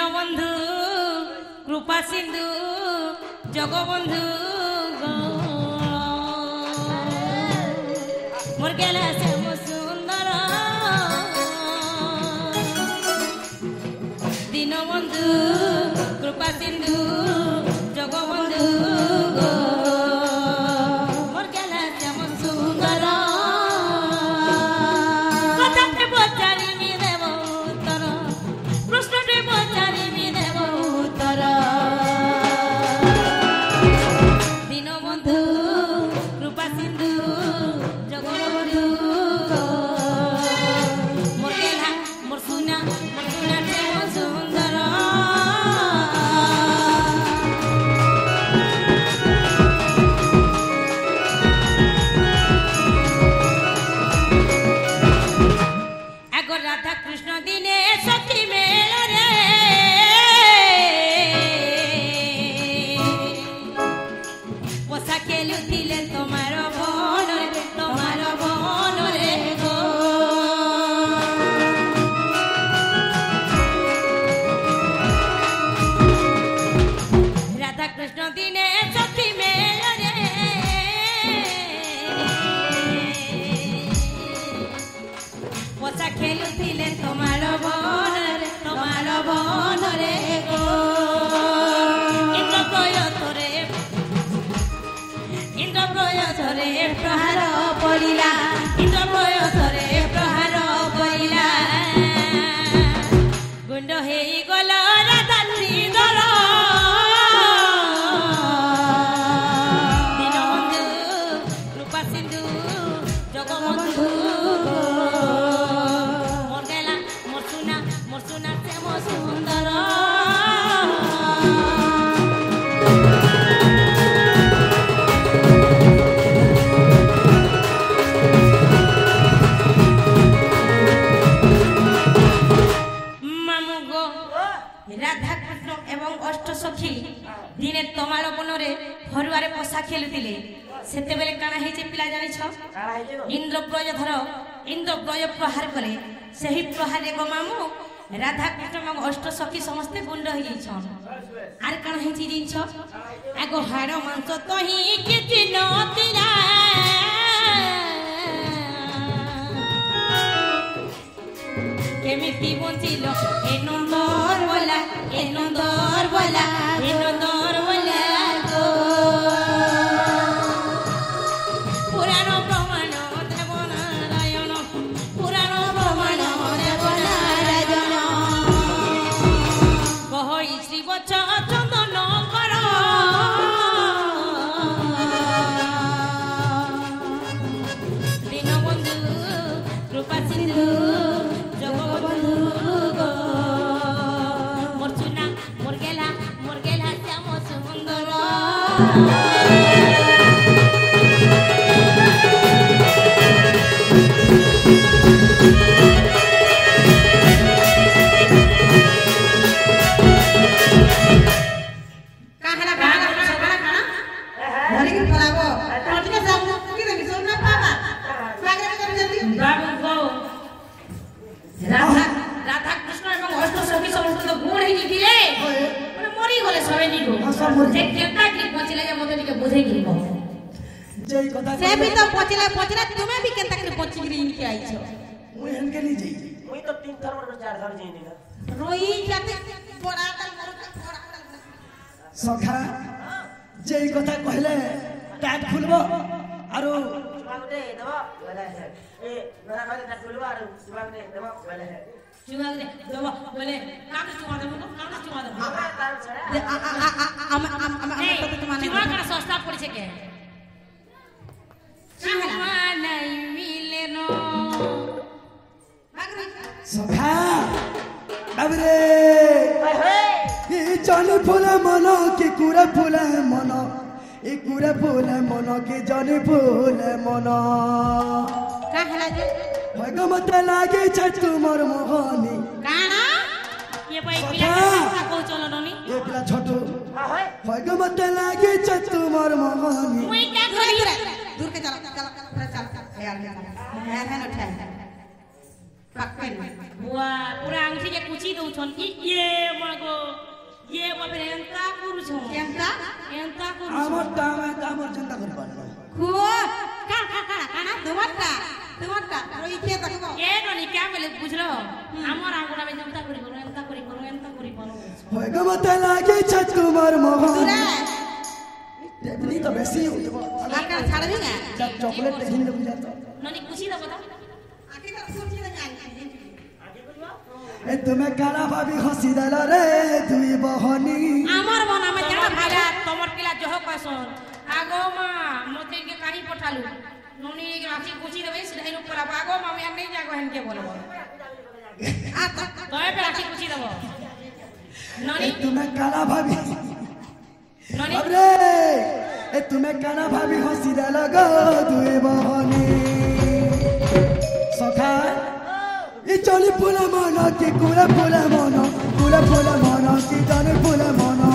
দীনবন্ধু কৃপা সিন্ধু জগবন্ধু মোর গেলা শ্যাম সুন্দর দীনবন্ধু কৃপা সিন্ধু জগবন্ধু মোর গেলা শ্যাম সুন্দর কথাতে পচারিবি দেব উত্তর প্রশ্নতে পচারিবি দেব উত্তর দীনবন্ধু কৃপা সিন্ধু জগবন্ধু মোর গেলা মোর সোনা শ্যাম সুন্দর রাধা কৃষ্ণ দিনে সখী মেলরে পোষা খেলুଥିଲେ তোমার বনরে গো রাধা কৃষ্ণ দিনে সখী মেলরে পোষা খেলুଥିଲେ তোমার বনরে গো ইন্দ্রপ্রয়তরে প্রহার পড়িলা ইন্দ্রপ্রয়তরে প্রহার পড়িলা গুণ্ড হেই গল রাধা শ্রীধর দীনবন্ধু কৃপা সিন্ধু জগবন্ধু শ্যাম সুন্দর মামু গো রাধা কৃষ্ণ এবং অষ্টসখী দিনে তোমার বনরে ফরুয়ারে পোষা খেলুଥିଲେ সেতেবেলে কাଣା ହେଇছে ପିଲା ଜାଣିଛ ଇନ୍ଦ୍ରପ୍ରୟ ପ୍ରହାର କଲେ ସେହି ପ୍ରହାରରେ ଗো ମାମୁ রাধা কৃষ্ণ এবং অষ্টসখী সমস্তে গুণ্ড হয়ে যাইছন আর কাণ হয়েছি জিনিস আগ হাড় মাংস তহি কিছু নতিরা কেমিতি বঞ্চিল এ নন্দর বলা গো পুরাণ প্রমাণ দেব নারায়ণ পুরাণ প্রমাণ দেব নারায়ণ বহই শ্রীবৎস চন্দন কর দীনবন্ধু কৃপা সিন্ধু জগবন্ধু গো মোর চুনা মোর গেলা শ্যাম সুন্দর রাধা কৃষ্ণ এবং অষ্টসখী সমস্ত গুণ হয়ে মরি গলে সবে নিব যে কেতা কি পচিলে যে মতে টিকে বুঝাই দিব যেই কথা সে भी तो पचला তুমি भी केता के पचिगिरी इनके आइछो মুই হেনকে নি যাই मुई तो 3 थर और 4 थर जाई ना रोई जाते बड़ा दल সখা যেই কথা কইলে টাট খুলবো আর सुबागटे देबो बोले ए मेरा कहले टाट खुलबो और सुबागटे देबो बोले चुमागरे देबो बोले काम चुमा देबो काम चुमा देबो हमरा तार छड़ा चुमा करा सस्ता पड़ছে के चुमा नहीं मिले नो সখা বাবরে এই জানি ফুলে মন কি কুড়ে ফুলে মন এই কুড়ে ফুলে মন কি জানি ফুলে মন का हला जे হয়তো মতে লাগিছে তোমার মোহনী काना ये भाई पिला का को चलो ननी এ পিলা ছোট हां होय হয়তো মতে লাগিছে তোমার মোহনী मुई क्या करी दूर के चल है ना उठा पक्के बुआ पूरा अंगठी के कुची दउ छन की ये मगो काम चिंता कर पालो खुओ काना তোমারটা ওই কে দেখো এ ননি কে বলে বুঝলো আমার আগুনা মে জমতা করি বলো এন্তা করি বলো होय ग मते लागे छ तुम्हार मोहन टेबली तो बेसी हो जब आका छाड़बी ना चॉकलेट हिंद बुझा तो ननी खुशी दबो तो आके तो सोची ना ए तुम्हें काला भाभी हंसी देला रे तुई बहनी আমার মন আমি জানা ভাইরা তোমার কিলা জহ কয়ছন আগো মা মতে কে কাহি পঠালু ননি রাখি খুশি দেবে সেটাই উপর আগো মা আমি নাই যাগো হেনকে বলবো আ তো তবে পে রাখি খুশি দেব ননি तुम्हें काला भाभी ननी अरे ए तुम्हें काला भाभी हंसी देला गो तुई बहनी सखा ई चली फुला मना की कुला फुला मना की जाने फुला मना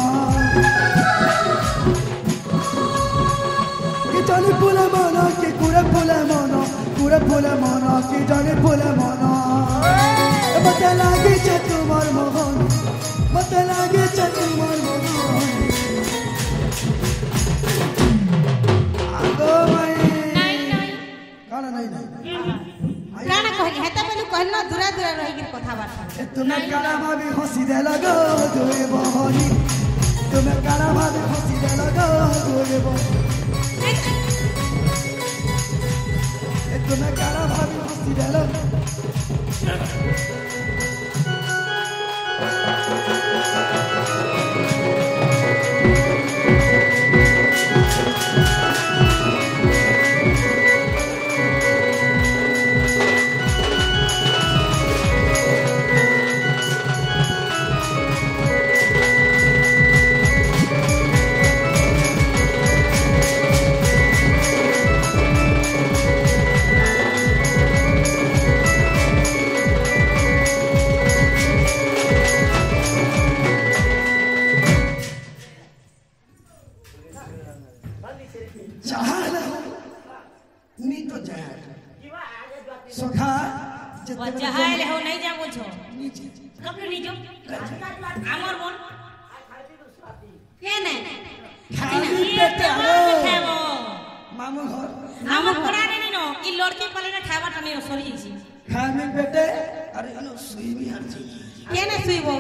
ई चली फुला मना की कुला फुला मना की जाने फुला मना मते लागे छ तुम्हार मोहन मते लागे छ तुम्हार मोहन आगो माई नहीं काना नहीं काना कहली हेता बेलु कहलो दूरा रही कथा बात तुम्हें काला भाभी हंसी दे लगो तुई बहनी तुम्हें काला भाभी हंसी दे लगो तुई बहनी तुम्हें काला भाभी हंसी दे लगो जहाले हो नहीं जा बोलछो कब नहीं जो আমার মন কেন खाली पेट খাবো मामू घर আমার কোনা নেই নো কি লড়কি পালে না খাবার টানি সরি যাইছি खाली पेटे अरे अनु सुई भी हर चीज কেন শুইবো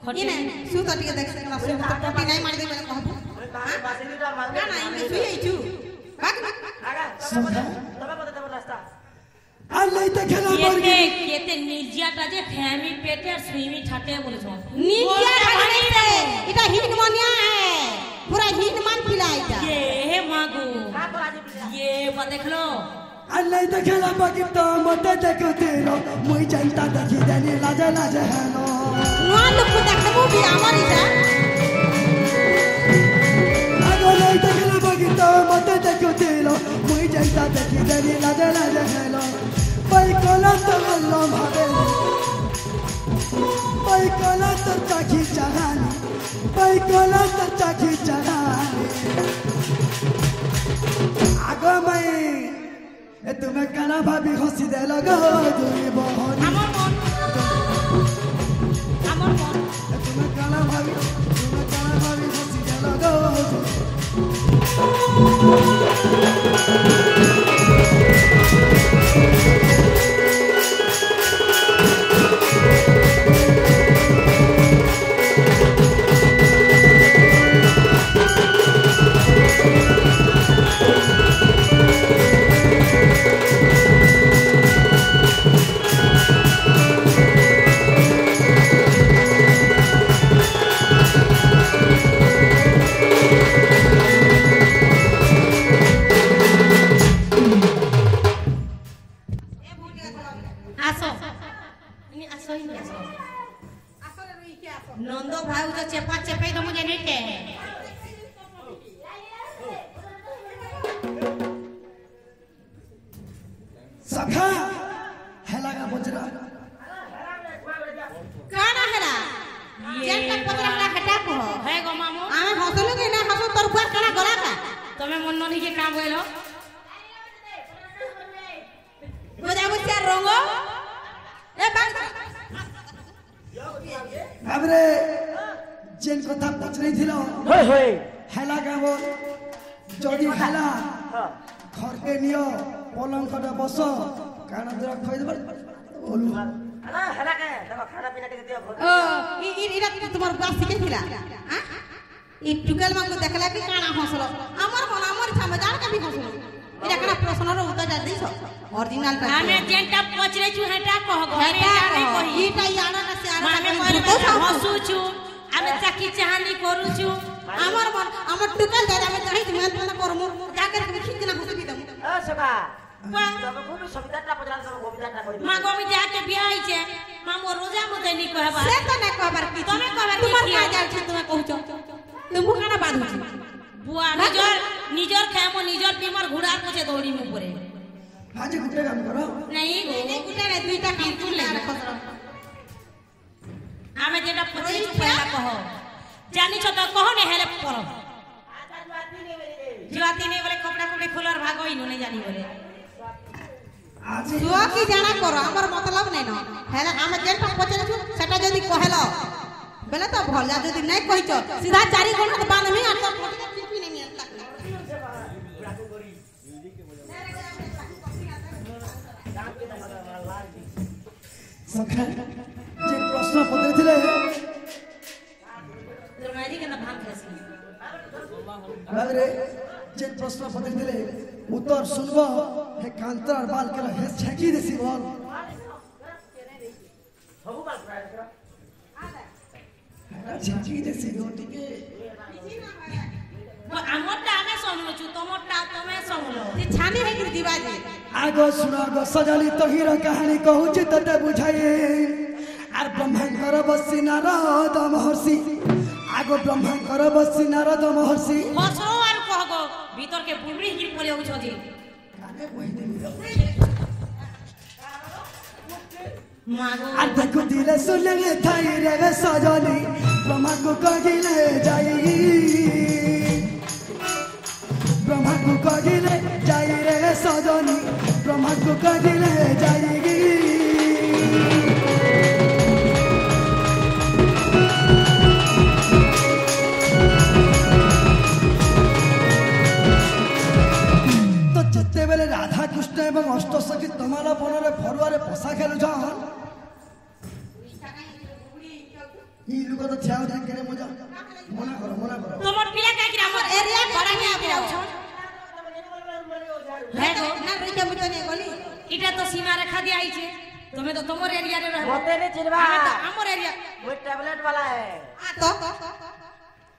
খটি না সু তো টিকে দেখছ না সু তো টপি নাই মারি দেবে কহবো না না ইনে শুই আইছু বাকি আগা তবে কত দেব রাস্তা আর নাই তো খেলা মর গই কেতে নিজিয়াটা যে ফ্যামি পেটে আর সুইমি ঠাটে বলেছো নিজিয়া ঠাটে এটা হিনমানিয়া पूरा हिनमान पिला এটা ये हे मागो ये बा देख लो আর নাই তো খেলা বাকি তো মতে দেখো তেরো মুই জানতা দেখি দেনি লাজা লাজা হেনো নোয়া লোক দেখবো বি আমার এটা আগো নাই তো খেলা বাকি তো মতে দেখো তেরো মুই জানতা দেখি দেনি লাজা লাজা হেনো পাই কলা তো আল্লাহ ভাবে পাই কলা তো চাকি চাহানি পাই কলা তো চাকি চাহানি আগো মাই এ তুমি কানা ভাবি হসি দে লগো দুই বহনি আমার মন এ তুমি কানা ভাবি হসি দে লগো नंदो भाई तो चेपा चेपे तो मुझे नहीं के सखा हेला का बजरा काना हेला जेन का पत्र हमरा हटा को है गो मामू आमे हसलो के ना हसो तोर ऊपर काना गला का तमे मन नहीं के काम होइलो बुझा बुझा रंगो ए बात अबरे जेन কথা পছরে ছিল होय होय হেলা গাবো যদি হেলা ହଁ ঘরকে নিও পলঙ্কটা বস কানা ধরা খাই দেবার বলু ନା ହେଲା କେ ଦେଖ ଖାନା ପିନା ଟିକେ ଦିଅ ও ইরা তোমার বাস শিখেছিলা হ্যাঁ এই টুকেল মাকে দেখলা কি কানা হসলো আমার মন আমার ছামে জান কে বি হসলো এটা কানা প্রশ্নর উত্তর দিছ অরিজিনাল টা আমি যেটা পচরেছু হেটা কহ ঘরে জানি কহি এইটা ইয়ানা না সে আর আমি মরে হসুছু আমি চাকি চাহানি করুছু আমার মন আমার টুকেল দাদা আমি চাই তুমি মন করমু যাকে তুমি খিচিনা হসবি দম ও সকা তবে খুব সুবিধাটা পছাল তবে কবিতাটা কই মা গমি যাকে বিয়া হইছে মা মোর রোজা মতে নি কহবা সে তো না কবার কি তুমি কবার কি তোমার কাজ আছে তুমি কହୁছ তুমি কানা বাঁধুছি বুয়া নিজর খামো নিজর পিমর ঘোড়ার পছে দৌড়ি মু পরে আজ গুটে কাম করো নাই গো গুটা রে দুইটা কিন্তু লে আমি যেটা পচরেছু পয়লা কহ জানিছ তো কহ নে হেলে পর जुआती नहीं बोले कपड़ा कपड़े खोलर भागो इनु नहीं जानी बोले আজ जुआ की जाना करो हमर मतलब नहीं न हेला हम जेटा पचरे छु सेटा जदी कहलो बेले तो भला जदी नहीं कहिछ सीधा 4 घंटा बाद में आ तो टिपी नहीं मिलता সখা যে প্রশ্ন পড়েছিলে तो मेरी के ना भाग खसी বাবরে যে প্রশ্ন পড়েছিলে উত্তর শুনব হে কান্তর বাল কেন হে ছাকি দেছি বল ସବୁ ବାଲ ପ୍ରାୟ କର ছাকি দেছি ওটিকে हमरटा हमें समझु तमरटा तमे समझलो जे छानी है कि दिवा जे আগো শুনো গো সজালি তহির কাহিনী কহুছি ততে বুঝাই আর ব্রহ্মাঙ্কর বসি নারদ মহর্ষি আগো ব্রহ্মাঙ্কর বসি নারদ মহর্ষি हसरो आर कहगो भीतर के बुबड़ी हिल पले उछो जी কানে কই দেবি मागो আর দেখো দিলে শুনলে থাই রে সজালি ব্রহ্মাঙ্ক কহিলে যাই ব্রহ্মাঙ্ক কহিলে যাই রে সজনি ব্রহ্মাঙ্ক কহিলে যাই তো যেতেবেলে রাধা কৃষ্ণ এবং অষ্টসখী তোমার বনরে ফরুয়ারে পশা খেলুছন ই লোক তো ছাও দেখ কেনে মজা মনা করো तमर पिया का कि हमर एरिया बड़ा के आबि आउ छन है तो ना रही के मुतो नहीं गली इटा तो सीमा रेखा दिया आइछे तमे तो तमर एरिया रे रहबो ମତେ ନି ଚିନବା हमें तो हमर एरिया ওই ট্যাবলেট वाला है आ तो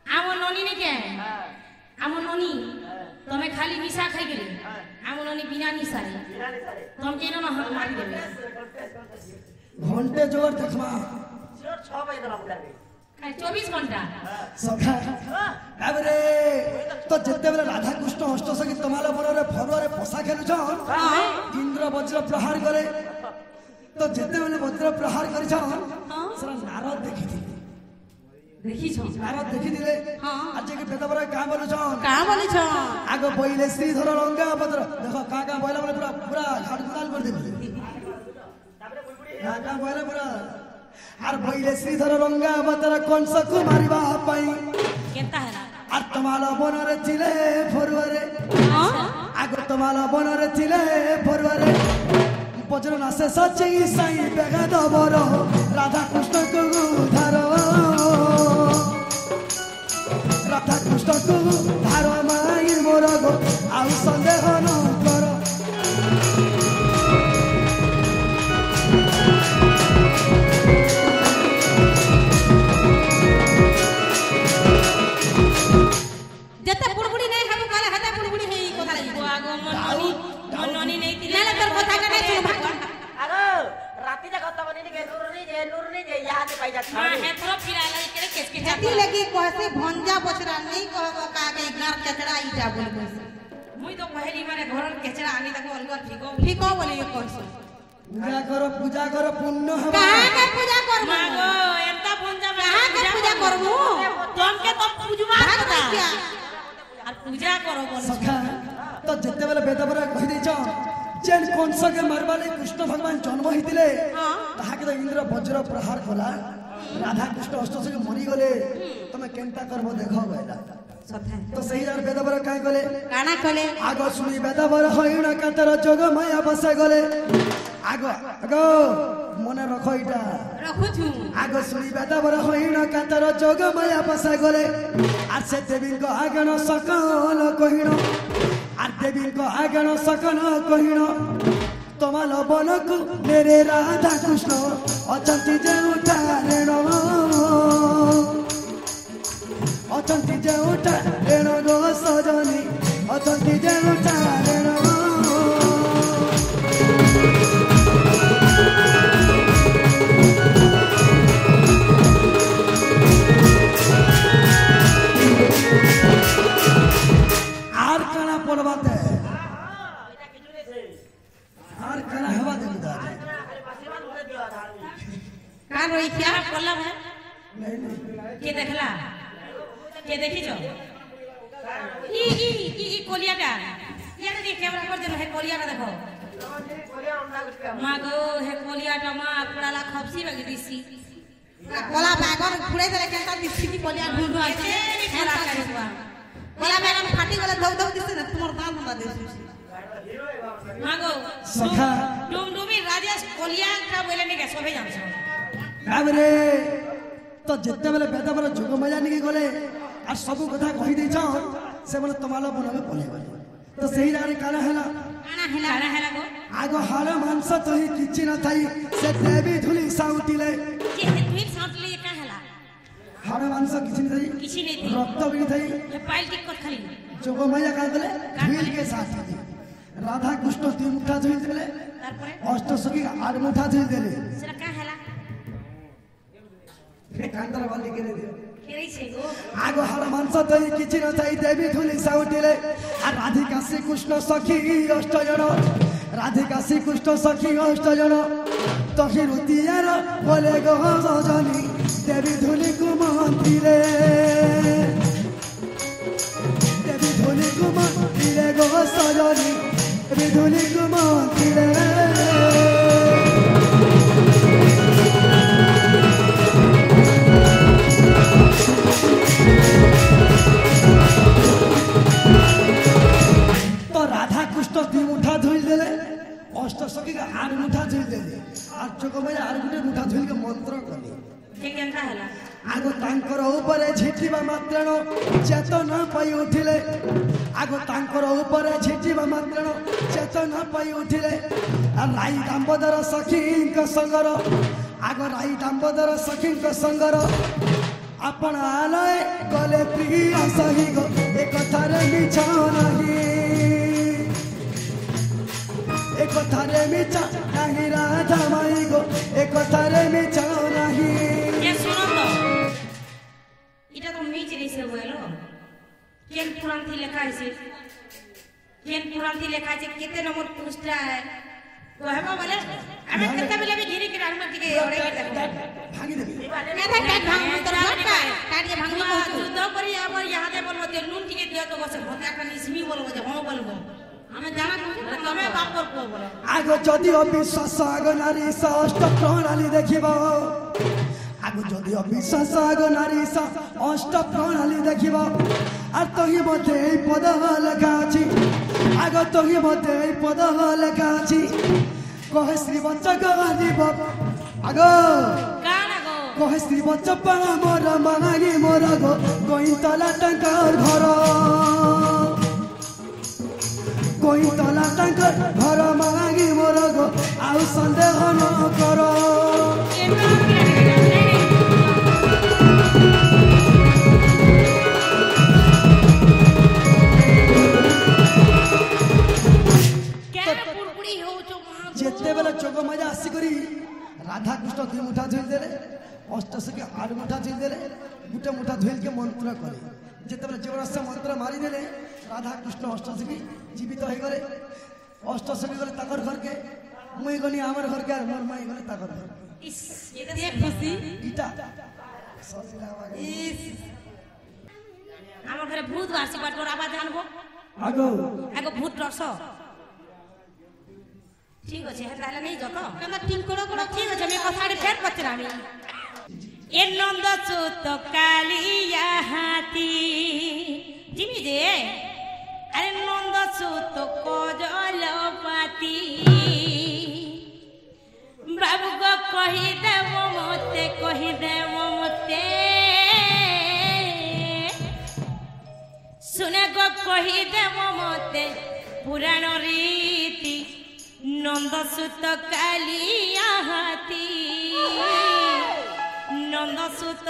आमो नोनी ने के हां आमो नोनी तमे खाली निशा खाई गेली आमो नोनी बिना निशा रे बिरानी सारे तुम केनो न हम मारी देबे ঘন্টে জোর দেখমা सिर 6 बजे तक बुला दे खाली 24 घंटा সখা এবারে তো যেতেবেলে রাধা কৃষ্ণ অষ্টসখী তোমার বনরে ফরুয়ারে পশা খেলুছন ইন্দ্র বজ্র প্রহার করে তো যেতেবেলে বজ্র প্রহার করেছন সেটা নারদ দেখিଥିଲେ देखी छ নারদ দেখিଥିଲେ আজ যে বেদবরা কাম বলুছন का बोली छ আগ বইলে শ্রীধর রঙ্গা ভদ্র দেখো কাকা বইলা বলে পুরা পুরা ঘাট গোদাল করে দেবে কাকা বইলা পুরা আর বইলে শ্রীধর রঙ্গা ভদ্র কংসকু মারিবা পাই केता है আর তোমার বনরে ছিলে ফরুয়ারে हां আগ তোমার বনরে ছিলে ফরুয়ারে বজ্র নাসে সচি সাই বেগা দবর রাধা কৃষ্ণ কু ধার রাধা কৃষ্ণ কু ধার মাই মোর গো আউ সন্দেহ ন কর जते बुड़बुड़ी नहीं हम कहले हते बुड़बुड़ी है ई कथा लगी आगो मन नोनी नहीं थी ना तोर कथा का नहीं सुन भगवान आगो राती तक तब नी के नूर नी जे याद पाई जा हां है थोड़ा फिराला के केस के खेती लगी कहसे भंजा बछरा नहीं कहबो का के गार कचड़ा ईटा बोल मुई तो पहली बारे घर केचड़ा आनी तक अलगा ठीको ठीक हो बोली ये कहसे पूजा करो पुण्य हवा कहां के पूजा करबो मागो एता पंजा कहां के पूजा करबो तुम के तो पूजवा भाग पता क्या और पूजा करो बोल सखा तो जेतेबेले बेदबरा कहि देछ जेन कंसके मारबाले कृष्ण भगवान जन्म हितिले ताहाके तो इंद्र वज्र प्रहार कला राधा कृष्ण अष्टसखी मरी गले तमे केनता करबो देखो गयला ସଥା तो सही जार बेदबर काय गले କାଣା କଲେ आगो सुनी बेदबर हईण कातर जोग माया बसे गले आगो आगो मने रखो इटा ରଖୁଛୁ आगो सुनी बेदबर हईण कातर जोग माया बसे गले आर से देवी को आगण सकल कहिण आर देवी को आगण सकल कहिण तमाल बनकु मेरे राधा कृष्ण अचंती जे उठारेण अचंती जे उठारेण गो सजनी अचंती जे उठारेण आर काना पड़बाते आर काना हेबा दे दादी କାଣ ରହିଥିଲା କଲା ଭାଇ नहीं नहीं কে দেখলা কে দেখিছ ই কলিয়াটা ইয়াতে দিয়ে ক্যামেরা করে দেন হে কলিয়াটা দেখো মা গো হে কলিয়াটা মা পুরালা খপসি বাগি দিছি কলা বাগন ফুড়াই দেলে কেনতা দিছি কলিয়া ঢুঁঢু আছে হেলা কারিবা কলা বাগন ফাটি গলে ধৌ ধৌ দিছে না তোমার দাম না দিছি মা গো सखा ডুমডুমি রাজেশ কলিয়াটা বলে নিকে সবে জানছ बाबरे तो जिते बेले बेदबर जोग माया निके गले आ सब कथा कहि देछ से बोले तमाला बनबे पले तो सही जारे काना हला কাଣା হেলা গো आगो हार मांस तो ही किछि न थाई से देवी धुली साउटिले যে হে তুই সাউটলি কা হেলা हार मांस किछि न थाई কিছু নেই থি रक्त भी थाई হে পাইল টিক কর খালি जोग माया का गले धुल के साथ थी राधा कृष्ण तीन मुठा धुल देले তারপরে अष्ट सखी आठ मुठा धुल देले সেটা কা হেলা फे कांदर वाली के दे খেলাইছে গো आगो हार मांस तो ही किछि न थाई देवी धुली साउटिले आ राधिका श्री कृष्ण सखी अष्ट जन राधिका श्री कृष्ण सखी अष्ट जन तो हिरुतियार बोले गो सजनी देवी धुली कुमंत्रीले देवी धुली कुमंत्रीले गो सजनी देवी धुली कुमंत्रीले तो राधा कृष्ण दी मुठा धुल देले अष्ट सखी के आठ मुठा धुल देले आर चोक में आर गुटे मुठा धुल के मंत्र कले যে কেনতা হেলা आगो तांकर ऊपरे झिटिबा मात्रण चेतना पाई उठिले आगो तांकर ऊपरे झिटिबा मात्रण चेतना पाई उठिले आ राई दामोदर सखींक संगर आगो राई दामोदर सखींक संगर आपण आलय गले प्रिय सही गो एक थारे मिछ नाही एक थारे मिछ नाही राधा माई गो एक थारे मिछ नाही কে শুনো তো এটা তো মিজ রেছে বলো কেন পুরাণ থি লেখা আছে কেন পুরাণ থি লেখা আছে কেতে নম্বর পৃষ্ঠা তো হেবা বলে আমি কেতে বেলে भी घिरी के राणमा টিকে ওরে দেখো भागी देबी কেথা কাট ভাঙ তোর ঘরটা কাটিয়ে ভাঙি কইছো যুদ্ধ করি আবার ইহাতে বলবো যে নুন টিকে দিও তো বসে ভোটা একটা ইসমি বলবো যে হ্যাঁ বলবো আমি জানা তুমি বাপর কো বলো आगो जदि अविश्वास आगो नारी अष्ट प्रणाली देखिब आगो जदि अविश्वास आगो नारी अष्ट प्रणाली देखिब आर तही मध्य এই पद লেখা আছে आगो तही मध्य এই पद লেখা আছে कहे श्री बच्चा गरीब आगो কানা গো कहे श्री बच्चा पाणा मोर मांगी मोर गो गोइतला टंकर घर गोइतला टंकर घर मांगी मोर गो आउ संदेह न कर जेते बेले चोग मजा आसी करी राधा कृष्ण दुई मुठा धुल देले अष्ट सखी आठ मुठा धुल देले गुटे मुठा धुल के मंत्र करे जेते बेले जोरसे मंत्र मारी देले राधा कृष्ण अष्ट सखी जीवित हो गले अष्ट सखी गले ताकर घर के मुई गनी हमर घर के मोर माई गले ताकर घर इस ये खुशी इटा सजिला बागे আমার ঘরে ভূত আসি বাটর আবার জানবো आगो আগে ভূত রস ঠিক আছে হ্যাঁ তাহলে নেই যত কেন ঠিক করে করে ঠিক আছে আমি কথাটা ফের করছিলাম আমি এর নন্দ চুত কালিয়া হাতি যে আরে নন্দ সুত কজলপাতি বাবু গো কহিদেব মতে শুনে গো কহিদেব মতে পুরাণ রীতি নন্দ সুত কালিয়া হাতি নন্দ সুত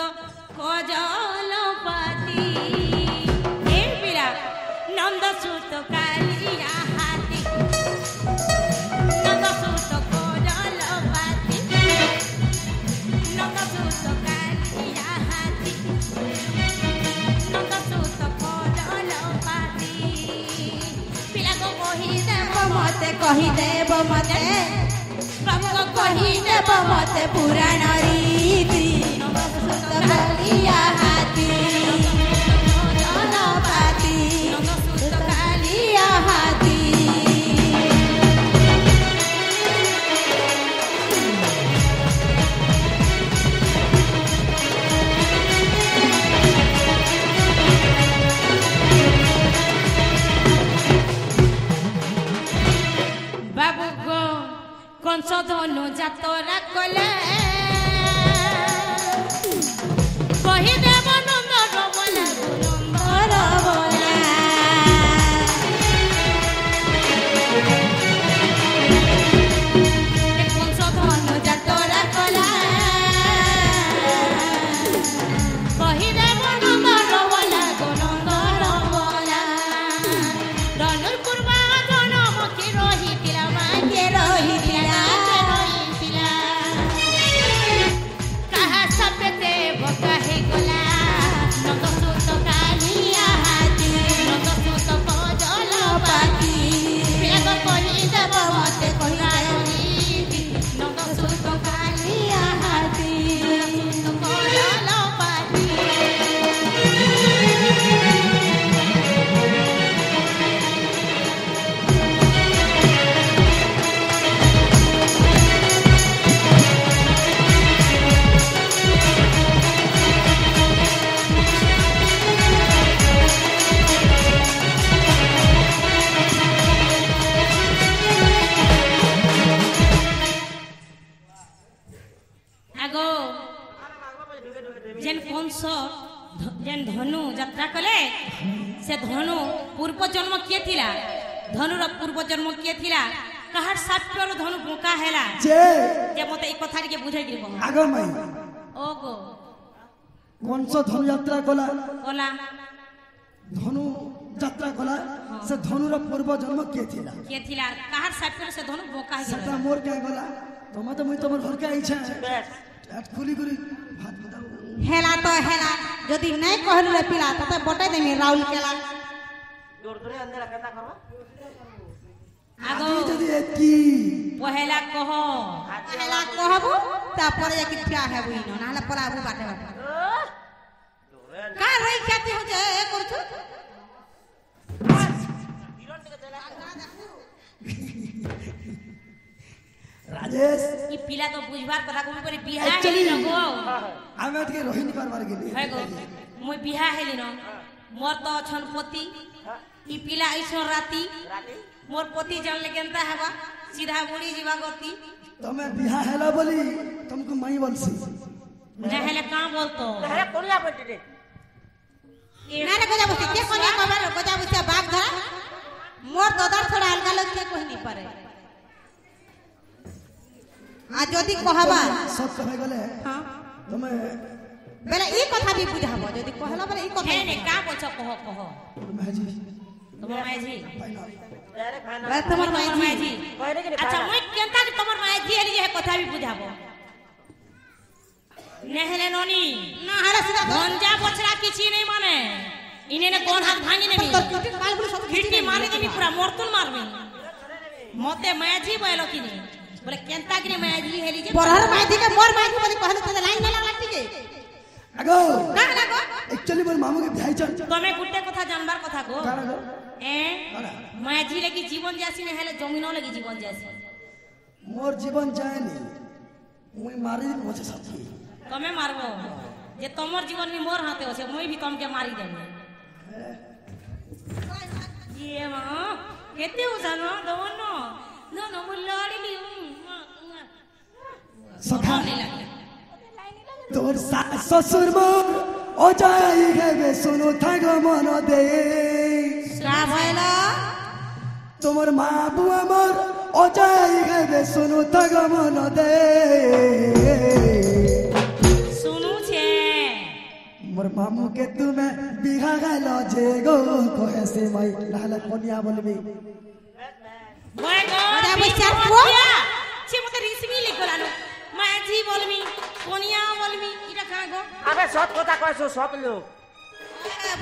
কজলপাতি এ বিরা নন্দ সুত কালিয়া হাতি নন্দ সুত কজলপাতি নন্দ সুত কালিয়া হাতি নন্দ সুত কজলপাতি পিলা গো কহিদেব মতে বাবু গো কহিদেব মতে পুরাণ রীতি নন্দ সুত কালিয়া হাতি কজলপাতি নন্দ সুত কালিয়া হাতি বাবু গো কংস ধনু যাতরা কলে কহিদেব নন্দ রবলা কংস ধনু যাতরা কলা কহিদেব নন্দ রবলা নন্দ রবলা ধনুর পূর্বা জনম কি রহিলা মাকে রহিলা কাহা সপতে বকাহে গলা নন্দ সুত কালিয়া হাতি নন্দ সুত কজলপাতি প্রেম কহিদেব মতে কহিদেব নন্দ সুত কালিয়া হাতি নন্দ কজলপাতি আগো যেন কংস যেন ধনু যাত্রা কলে সে ধনু পূর্ব জন্ম কিয়ে থিলা ধনুর পূর্ব জন্ম কিয়ে থিলা কাহার সাপ্যর ধনু বোকা হেলা যে মতে এই কথা টিকে বুঝাই দিব আগ মাই ও গো কংস ধনু যাত্রা কলা কলা ধনু যাত্রা কলা সে ধনুর পূর্ব জন্ম কিয়ে থিলা কিয়ে থিলা কাহার সাপ্যর সে ধনু বোকা সেটা হেলা মোর কে গলা তোমা তো মুই তোমার ঘর কে আইছা বেশ পেট খুলি করি ভাত দাও হেলা তো হেলা যদি নাই कहलु रे पिला तते बटाई देमी राहुल केला जोर धरे अंधेरा केना करबा আগো আগে যদি একি পহেলা কহ हेला कहबु तापर जाके ठिया हेबु न नाले पलाबु बाटे बाटे का रही ख्याति हो जे करछु রাজেশ ই পিলা তো বুঝবার কথা কবি করে বিহা Actually, হেলি ন গো আমি আজকে রহিনী পারবার গেলি হয় গো মই বিহা হেলি ন মোর তো অছন পতি ই পিলা আইছন রাতি रानी মোর পতি জানলে কেনতা হেবা সিধা বুড়ি ଯିବା গতি তুমি বিহা হেলা বলি তোমাকে মাই বলছি না হেলে কা বলতো अरे कोनिया बैठे रे ना रे गजा बसी के कोनिया कहबा गजा बसी बाप धरा मोर ददर छोड़ा अलगा लोग के कहि नहीं पारे आ जदी कहबा সব কহে গলে हां তুমি बेले ई कथा भी बुझाबो जदी कहला बेले ई कथा হে নে কা বলছ কহ কহ মেজি তোমার মাইজি अरे खाना बेले तुम्हार তোমার माई মাইজি कहने के আচ্ছা মই কেনতা কি তোমার মাইজি হেলি যে কথা বি বুঝাবো নেহলে ননি ना हरा सीधा গঞ্জা বছরা কিছু নেই মানে ইনে নে কোন হাত ভাঙি নেবি तो टूटी काल बुल सब ফিরতি মারি দেবি পুরা মরতুন মারবি মতে মাইজি বইলো কি নে বলে কেনতা কি মাইজি হেলি যে बरहर माई दी के मोर माई बोली कहले ते लाइन ना लागती के আগো ना ना गो एक्चुअली मोर मामू के भाई चल তুমি গুটে কথা জানবার কথা গো কারা গো এ মাইজি লাগি জীবন যাসি না হেলে জমিনও লাগি জীবন যাসি মোর জীবন যায়নি মুই মারি বসে সাথী তুমি মারবো যে তোমার জীবন বি মোর হাতে আছে মই ভি তোমাকে মারি দেব ये मां केते उजानो दोनो दोनो मुल्लाड़ी सखा नहीं लगे तोर ससुर मोर अजाई गे सुनो थागो मन दे का भइला তোমার মা বুয়া মোর অজাই গে শুনো থাগো মন দে सुनु छे মোর মামু কে তুমি বিহা গাইল যে গো কহে সে মাই নাহলে কোনিয়া বলবি मैं गो ओरा बच्चा को छे मते रिसमी लिखलानो मैं जी बोलमी कोनिया बोलमी इटा का गो আবে সৎ কথা কইছো সৎ লোক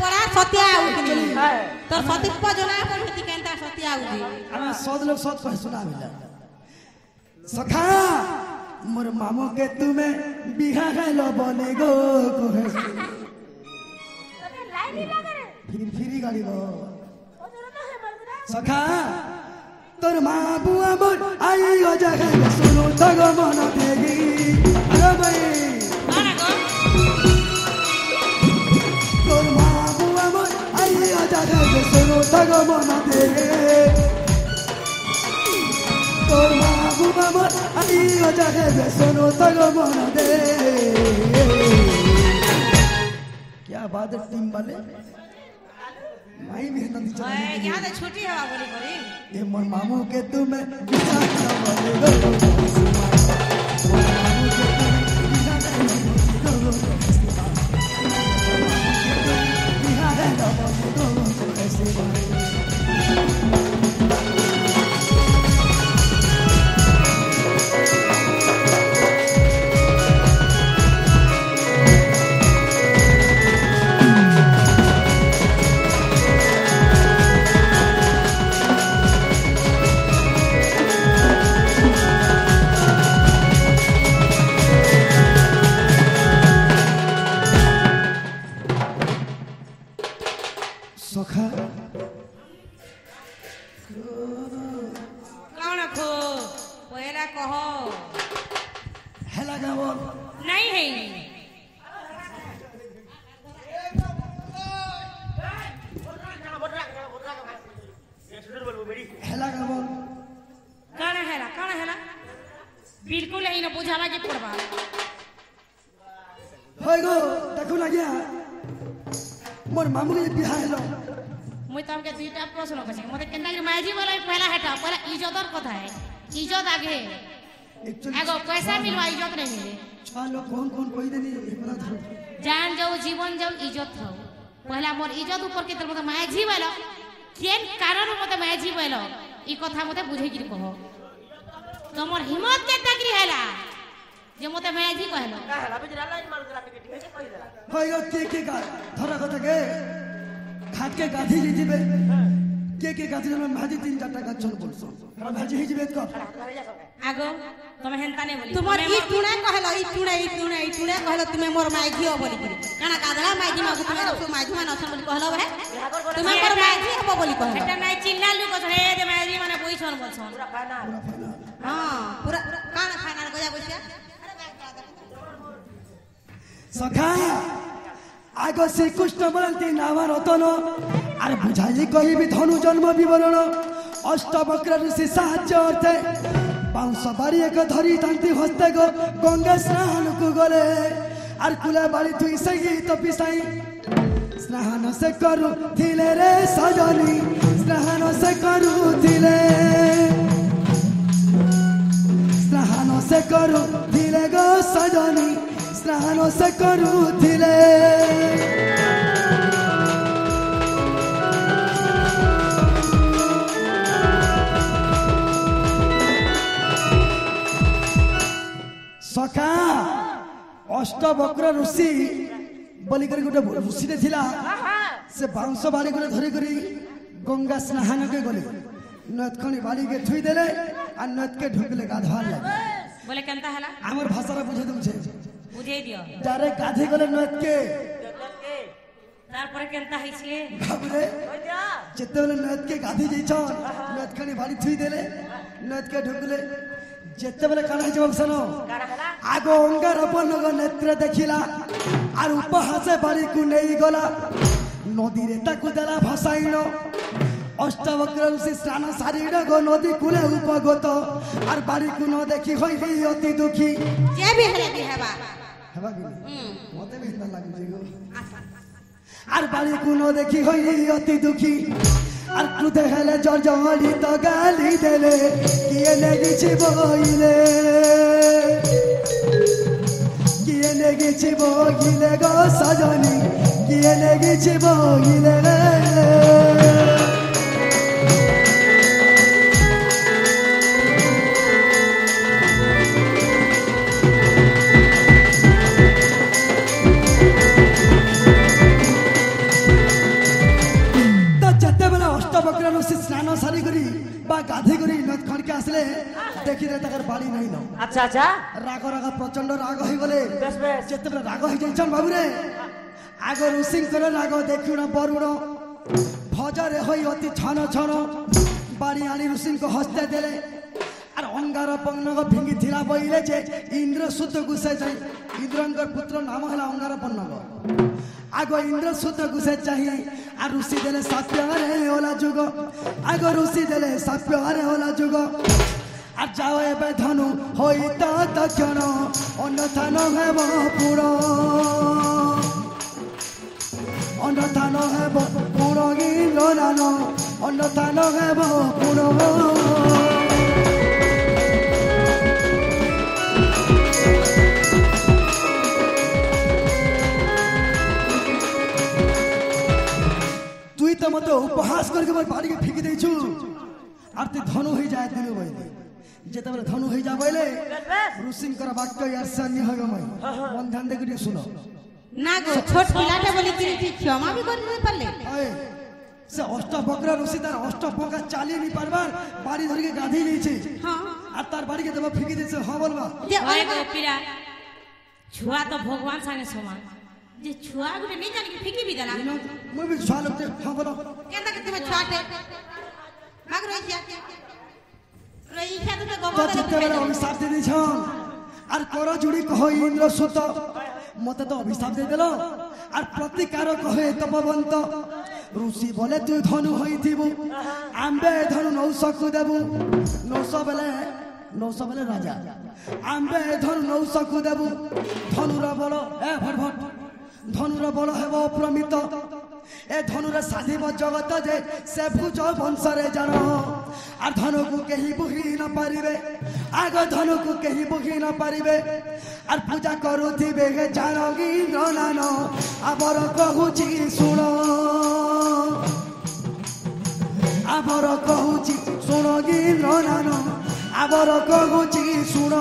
বড়া সতিয়া উঠি হ্যাঁ তোর সতীত্ব জনা পড়তি কেনতা সতিয়া উঠি আমি সদ লোক সদ কহে শোনা মিলা সখা মোর মামু কে তুমি বিহা গাইল বলে গো কহে ফিরি গাড়ি গো সখা তোর মা বুয়া মোর আই অজা গে শুনো থাগো মন দেগি আরে ভাই बाना गो তোর মা বুয়া মোর আই অজা গে শুনো থাগো মন দেগি তোর মা বুয়া মোর আই অজা গে শুনো থাগো মন দে क्या बात है टीम वाले माई मेहनत चला ओए यहाँ तो छुट्टी हवा बोली बोली ये मोर मामू के तुम बिना बोले गो मोर मामू के तुम बिना बोले गो ऐसे सखा कौन खो पहला कहो हेला गावल नहीं है हेला गावल कौन है बिल्कुल ही ना बुझावा के पड़वा होय गो देखो ना गया मोर मामू के बिहा हेलो मुई तमके दुईटा प्रश्न कछि मते केनता कि माजी वाला पहला हेटा पहला इज्जतर कथा है इज्जत आगे एक्चुअली एगो पैसा मिलवा इज्जत नहीं मिले छालो कौन कौन कोई देनी एकरा धरो जान जाओ जीवन जाओ इज्जत हो पहला मोर इज्जत ऊपर के मते माजी वाला केन कारण मते माजी वाला ई कथा मते बुझे कि कहो तमर हिम्मत के तकरी हैला जे मते माजी कहलो काहला बिजरा लाइन मार देला के ठीक है कहि देला होय गो के का धरा कथा के खाट के गाधी जी जीबे के गाधी में भाजी 3-4 टाका चल बोलसो भाजी ही जीबे को आगो तमे हेनता नहीं बोली तुमर ई टुणे कहलो ई टुणे कहलो तुमे मोर माइजी हो बोली काना कादला माइजी मा तुमे रसो माइजी मा नसन बोली कहलो बरे तुमे मोर माइजी हो बोली कहलो एटा नहीं चिल्ला लु कछ रे जे माजी माने बोइछन बोलछन पूरा फाइनल हां पूरा काना फाइनल गया बोलिया सखा आगो श्री कृष्ण बलंती नाम रतन आरे बुझाई कही भी धनु जन्म विवरण अष्टवक्र ऋषि साहाଯ୍ୟ अर्थे बाउंस बारी एक धरी तांती हस्ते गो गंगा स्नान को गले आर कुला बाली तुई से गीत पिसाई स्नान से करू थिले रे सजनी स्नान से करू थिले स्नान से करू थिले गो सजनी स्नान से करू थिले सखा अष्टवक्र ऋषि बोली कर गोटे ऋषि ने थिला से बाउंस बाड़ी को धरी करी गंगा स्नान के गले नद खणी बाड़ी के थुई देले आ नद के ढुकले गाधवार लगे बोले केनता हला हमर भाषा रे बुझे तुमछे बुझे दियो जारे गाधी गले नद के तारपर केनता हिछले घबरे जेते बेले नद के गाधी जइछ नद खणी बाड़ी थुई देले नद के ढुकले जेते बेले काना जवाब सुनो आगो अंगार बनग नेत्र देखिला आर उपहासे बाड़ी को नेई गला नदी रे ताकु देला भसाइनो অষ্টবক্র ঋষি স্নান সারির গো নদী কূলে উপগত আর বাড়ি কোন দেখি হই অতি দুঃখী যে বি হেবা হেবা কি মতে বি না লাগুছে গো আর বাড়ি কোন দেখি হই অতি দুঃখী আর ক্রুধে হেলে জর্জরিত গালি দেলে কিয়ে লেগেছি বইলে কিয়ে লেগেছি বইলে গো সজনী কিয়ে লেগেছি বইলে স্নান সারি করি বা গাধি করি নদ খড়কে আসলে দেখি রে তার বাড়ি নাই ন আচ্ছা আচ্ছা রাগ রাগ প্রচন্ড রাগ হয়ে গলে বেশ বেশ যেতবে রাগ হয়ে যাইছন বাবু রে আগ ঋষিঙ্কর রাগ দেখুন বরুণ ভজরে হই অতি ছন ছন বাড়ি আনি ঋষিঙ্ক হস্তে দেলে আর অঙ্গার পঙ্গক ভেঙ্গি থিলা বইলে যে ইন্দ্র শুদ্ধ গুছে যাই ইন্দ্রঙ্কর পুত্র নাম হলা অঙ্গার পঙ্গক আগ ইন্দ্র শুদ্ধ গুছে চাহি আর ঋষি দেলে সাপ্যরে ওলা যুগ আগ ঋষি দেলে সাপ্যরে ওলা যুগ আর যাও এবে ধনু হইত তক্ষণ অন্যথা নহেব পুর অন্যথা নহেব পুর ইন্দ্র নান অন্যথা নহেব পুর তুই তো মতো উপহাস করকে মোর বাড়িকে ফিকি দেইছু আর তুই ধনু হয়ে যায় দিল বইলে যেতবে ধনু হয়ে যা বইলে ঋষিঙ্কর বাক্য ইয়ার সানি হবে মই মন ধ্যান দিয়ে করে শুনো না গো ছোট পিলাটা বলি তুই ক্ষমা বি করে দিতে পারলে সে অষ্টবক্র ঋষি তার অষ্টবক্র চালিয়ে নি পারবার বাড়ি ধরিকে গাধি দিয়েছে আর তার বাড়িকে দেব ফিকি দিয়েছে হ বলবা ওই গো পিরা ছুয়া তো ভগবান সামনে সমান যে ছুয়া গুলো নেই জানি ফিকি বি দেলা মই বি ছুয়া লোকতে হ বলো কেন কি তুমি ছুয়াতে মাগ রইছিয়া রইছিয়া তো তো গোবর যেতেবেলে অভিশাপ দিয়ে দিছন আর কর জুড়ি কহ ইন্দ্র সুত মতে তো অভিশাপ দিয়ে দিল আর প্রতিকার কহে তপবন্ত ঋষি বলে তুই ধনু হইথিবু আম্বে ধনু নৌশকু দেবু নৌশ বেলে রাজা আম্বে ধনু নৌশকু দেবু ধনুর বল ভট ভট ধনুর বল হেব প্রমিত এ ধনুরে সাধিব জগত যে সে ভুজ বংশরে জান আর ধনুকু কেহি বুহি ন পারিবে আগ ধনুকু কেহি বুহি ন পারিবে আর পূজা করুথিবে হে জানগী নান আবর কহুছি শুণ আবর কহুছি শুণ গীন্দ্র নান আবর কহুছি শুণ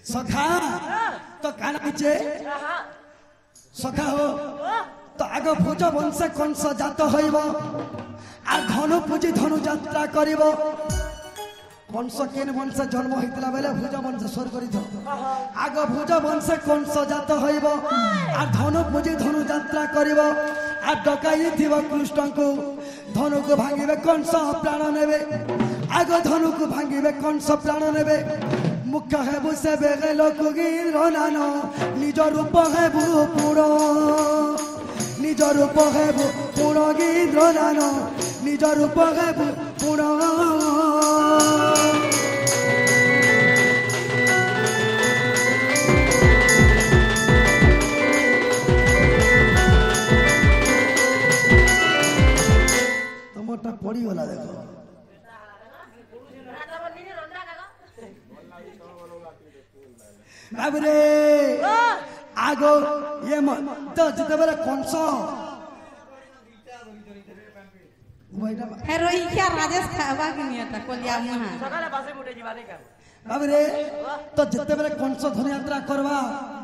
सखा तो काना नीचे सखा हो तो आग भुज वंश कंस जात हईब আর ধনু পুজি ধনু যাত্রা করিব कंस केन वंश जन्म होइतला बेले भुज वंश स्वर करिथ आग भुज वंश कंस जात हईब আর ধনু পুজি ধনু যাত্রা করিব আর ডকাই থিব কৃষ্ণଙ୍କୁ ধনুকু ভাঙিবে कंस प्राण নেবে आग धनुकु भांगिबे कंस प्राण नेबे मुख्य हेबु से बेगे लोकगीर नान निज रूप हेबु पुर निज रूप हेबु पुरगीर नान निज रूप हेबु पुर तमटा पड़ी गला देखो बाबरे आगो ये तो जिते बेले कंस हे रोई क्या राजेश खावा के नहीं आता कोलिया मुहा सकाले बासे मुटे जीवानी का बाबरे तो जिते बेले कंस धनु यात्रा करवा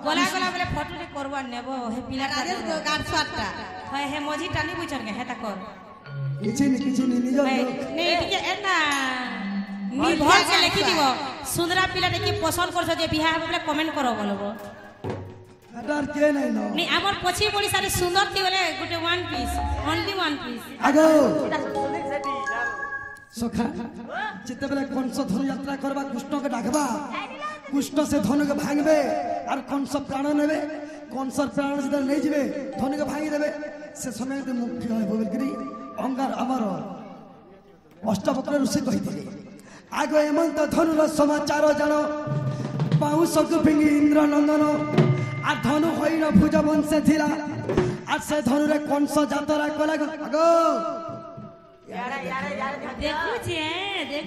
गला गला बेले फोटो रे करवा नेबो हे पिला राजेश को गाड स्वाटा হয় হে মজি টানি বুঝন গে হেতা কর किछि नि निज নেই টিকে এনা নি ভল সে লিখি দিব সুন্দরা পিলা দেখি পছন্দ করছ যে বিবাহ হবে কমেন্ট করো বলবো এটা আর কে নাই ন নি আমার পছি পড়ি সারে সুন্দর তি বলে গুটে one piece only one piece আগো এটা শুনি সেটি সখা যেতেবেলে কংস ধনু যাত্রা করবা কৃষ্ণকে ডাকবা কৃষ্ণ সে ধনুকে ভাঙবে আর কংস প্রাণ নেবে কংসর প্রাণ যেটা নেই যাবে ধনুকে ভাঙি দেবে সে সময় মুক্তি হয় বলকি অঙ্গার আমার অষ্টবক্র ঋষি কহিଥିଲେ আগ এমন্ত ধনুর সমাচার জাণ পাউঁশକୁ ଫିଙ୍ଗି ଇନ୍ଦ୍ର ନନ୍ଦନ আর ধনু হইন ভুজ বংশে ଥିଲା আর সে ধনুরে কংস যাত্রা কলা আগো यारे यारे यारे দেখুছে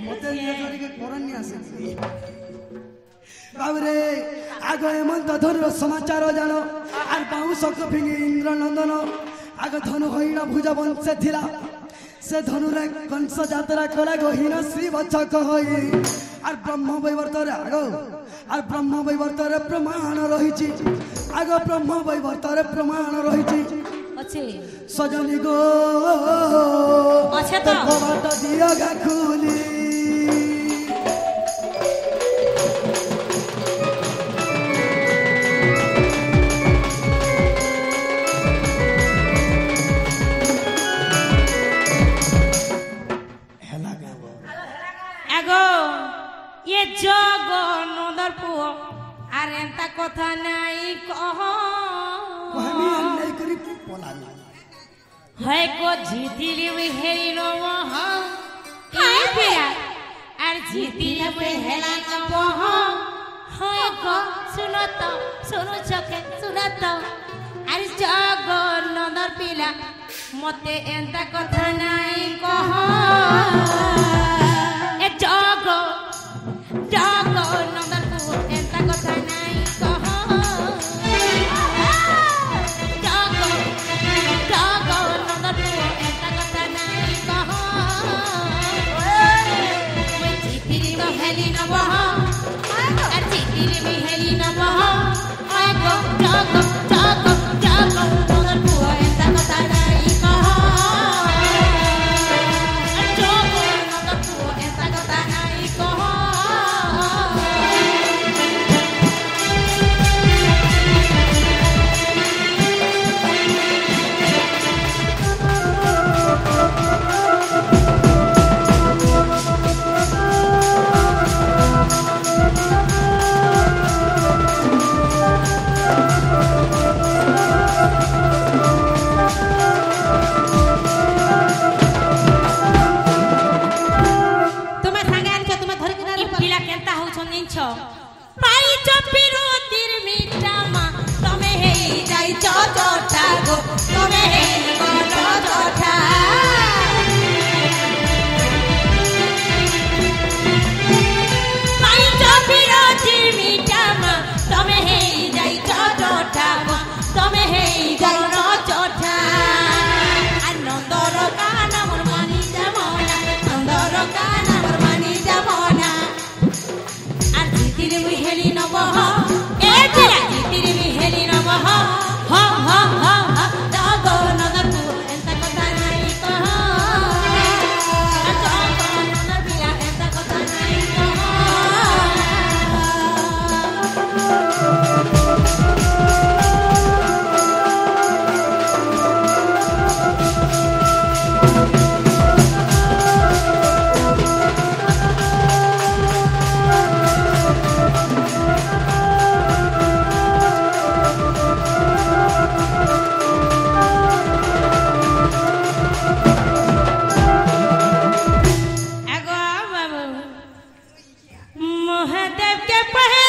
মতে দেখুছে দিয়ে করনি আসে বাবরে আগ এমন্ত ধনুর সমাচার জাণ আর পাউঁশକୁ ফিଙ୍ଗি ইন্দ্র নন্দন আগ ধনু হইন ভুজ বংশে ଥିଲା সে ধনুরে কংস যাত্রা কলা গহীন শ্রী বচক হই আর ব্রহ্ম বৈবর্তরে আগো আর ব্রহ্ম বৈবর্তরে প্রমাণ রহিছি আগ ব্রহ্ম বৈবর্তরে প্রমাণ রহিছি আছে সজনী গো আছে তো কবাট দিও গা খুলি হেলা গাব আগো এ জগ নদর পুଅ আর এন্তা কথা নাই কহ কহমি নাই করি পলানি হয় কো জিতিলি ওই হেরিল মহ হাই পিয়া আর জিতিলি ওই হেলা মহ হয় কো শুনত শুনু চকে শুনত আর জগ নদর পিলা মতে এন্তা কথা নাই কহ এ জগ জগ নদর পুଅ এন্তা কথা নাই কহ জগ জগ নদর পুଅ এন্তা কথা নাই কহ ওই চিঠিরি হেলি নবহ আর চিঠিরি হেলি নবহ ওই গো জগ জগ জগ নদর পুଅ এন্তা কথা নাই কহ জগ নদর পুଅ এন্তা কথা নাই কহ তুমি সাঙ্গে আনছো তুমি ধরি কিনা ই পিলা কেনতা হউছন নিছ পাইছ বিরতির মিটামা তমে হেই যাইছ চটা গো তমে হেই গট চটা পাইছ বিরতির মিটামা তমে হেই যাইছ চটা গো তমে হেই গট চটা আনন্দর গান মোর মানি যাবনা আনন্দর গান মোর মানি যাবনা আর জিতিরে মুই হেলি নবহ এ পিলা জিতিরে মুই হেলি নবহ হ হ হ হ জগ নদর পুଅ এন্তা কথা নাই কহ জগ নদর পিলা এন্তা কথা নাই কহ আগো বাবু মহাদেব के पहल